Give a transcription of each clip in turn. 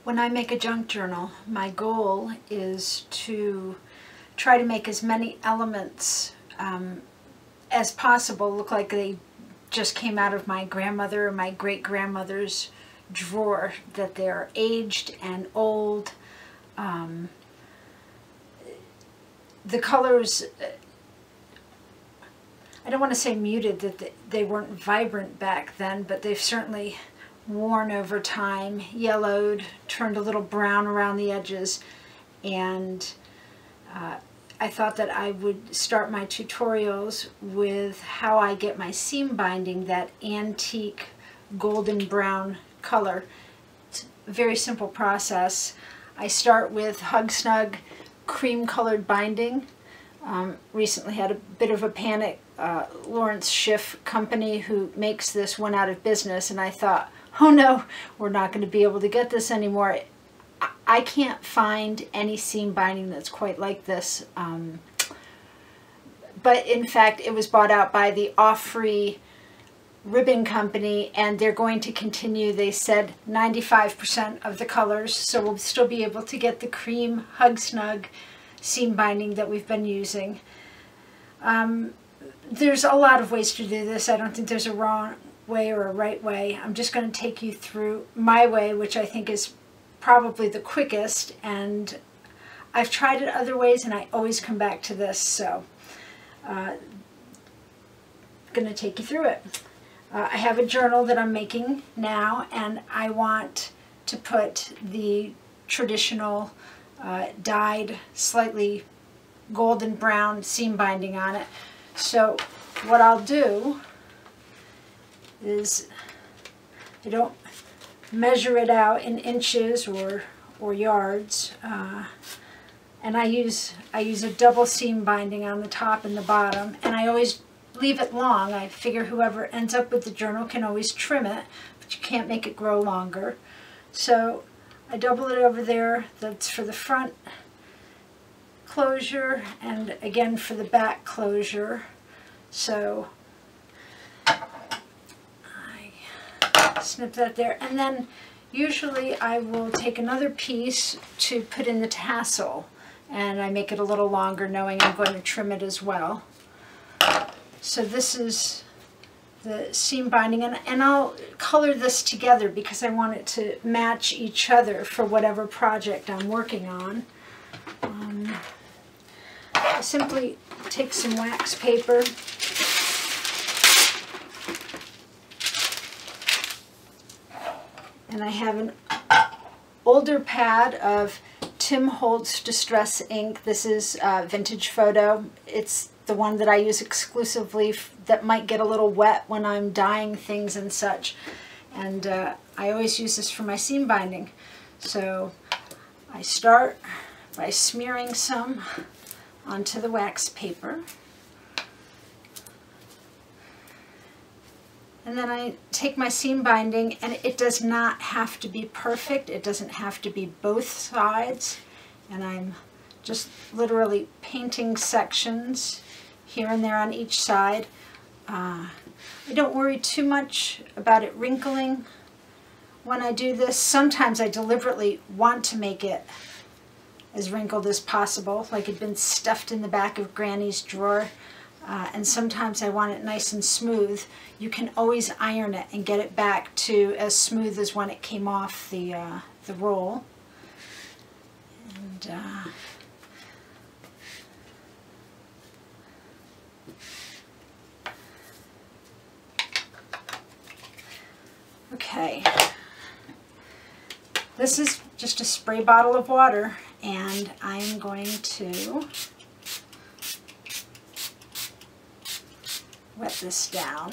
When I make a junk journal, my goal is to try to make as many elements as possible look like they just came out of my grandmother or my great-grandmother's drawer, that they're aged and old. The colors, I don't want to say muted, that they weren't vibrant back then, but they've certainly worn over time, yellowed, turned a little brown around the edges, and I thought that I would start my tutorials with how I get my seam binding that antique golden brown color. It's a very simple process. I start with Hug Snug cream colored binding. Recently had a bit of a panic. Lawrence Schiff company who makes this went out of business, and I thought, oh no, we're not going to be able to get this anymore. I can't find any seam binding that's quite like this. But in fact, it was bought out by the Off-Free ribbon company, and they're going to continue. They said 95% of the colors, so we'll still be able to get the cream Hug Snug seam binding that we've been using. There's a lot of ways to do this. I don't think there's a wrong way or a right way. I'm just going to take you through my way, which I think is probably the quickest, and I've tried it other ways and I always come back to this, so I'm going to take you through it. I have a journal that I'm making now, and I want to put the traditional dyed, slightly golden brown seam binding on it. So what I'll do is, I don't measure it out in inches or yards, and I use a double seam binding on the top and the bottom, and I always leave it long. I figure whoever ends up with the journal can always trim it, but you can't make it grow longer. So I double it over there. That's for the front closure, and again for the back closure. So I snip that there, and then usually I will take another piece to put in the tassel, and I make it a little longer knowing I'm going to trim it as well. So this is the seam binding, and I'll color this together because I want it to match each other for whatever project I'm working on. I simply take some wax paper and I have an older pad of Tim Holtz Distress ink. This is Vintage Photo. It's the one that I use exclusively that might get a little wet when I'm dyeing things and such. And I always use this for my seam binding. So I start by smearing some onto the wax paper. And then I take my seam binding, and it does not have to be perfect. It doesn't have to be both sides. And I'm just literally painting sections here and there on each side. I don't worry too much about it wrinkling when I do this. Sometimes I deliberately want to make it as wrinkled as possible, like it'd been stuffed in the back of Granny's drawer. And sometimes I want it nice and smooth. You can always iron it and get it back to as smooth as when it came off the roll. And okay, this is just a spray bottle of water, and I'm going to wet this down.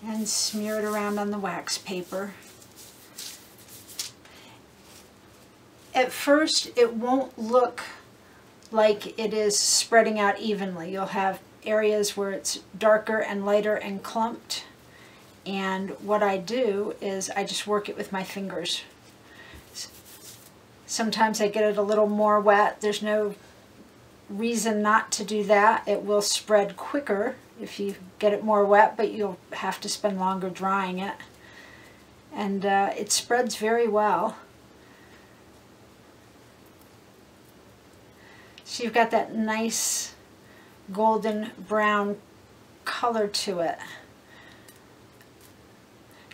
And smear it around on the wax paper. At first, it won't look like it is spreading out evenly. You'll have areas where it's darker and lighter and clumped. And what I do is I just work it with my fingers. Sometimes I get it a little more wet. There's no reason not to do that. It will spread quicker if you get it more wet, but you'll have to spend longer drying it. And it spreads very well. So you've got that nice golden brown color to it.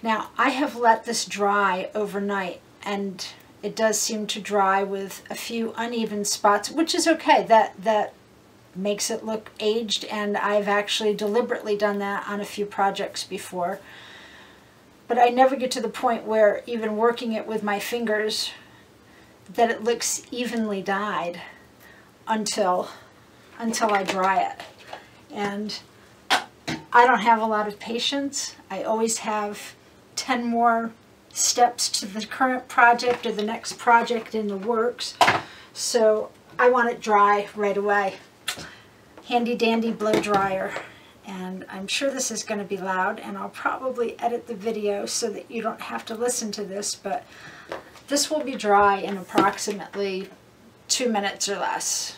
Now, I have let this dry overnight, and it does seem to dry with a few uneven spots, which is okay. That makes it look aged, and I've actually deliberately done that on a few projects before. But I never get to the point where, even working it with my fingers, that it looks evenly dyed until I dry it. And I don't have a lot of patience. I always have 10 more steps to the current project or the next project in the works. So I want it dry right away. Handy dandy blow dryer. And I'm sure this is going to be loud, and I'll probably edit the video so that you don't have to listen to this, but this will be dry in approximately 2 minutes or less.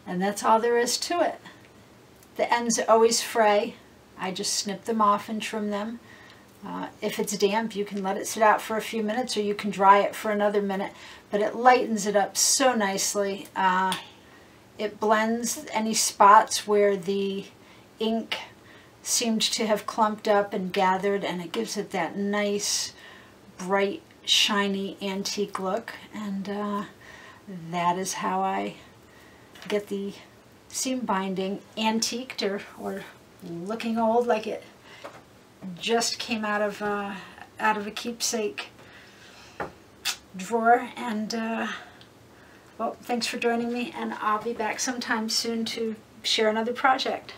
And that's all there is to it. The ends always fray. I just snip them off and trim them. If it's damp, you can let it sit out for a few minutes, or you can dry it for another minute, but it lightens it up so nicely. It blends any spots where the ink seemed to have clumped up and gathered, and it gives it that nice, bright, shiny, antique look. And that is how I get the seam binding antiqued, or looking old, like it just came out of a keepsake drawer. And well, thanks for joining me, and I'll be back sometime soon to share another project.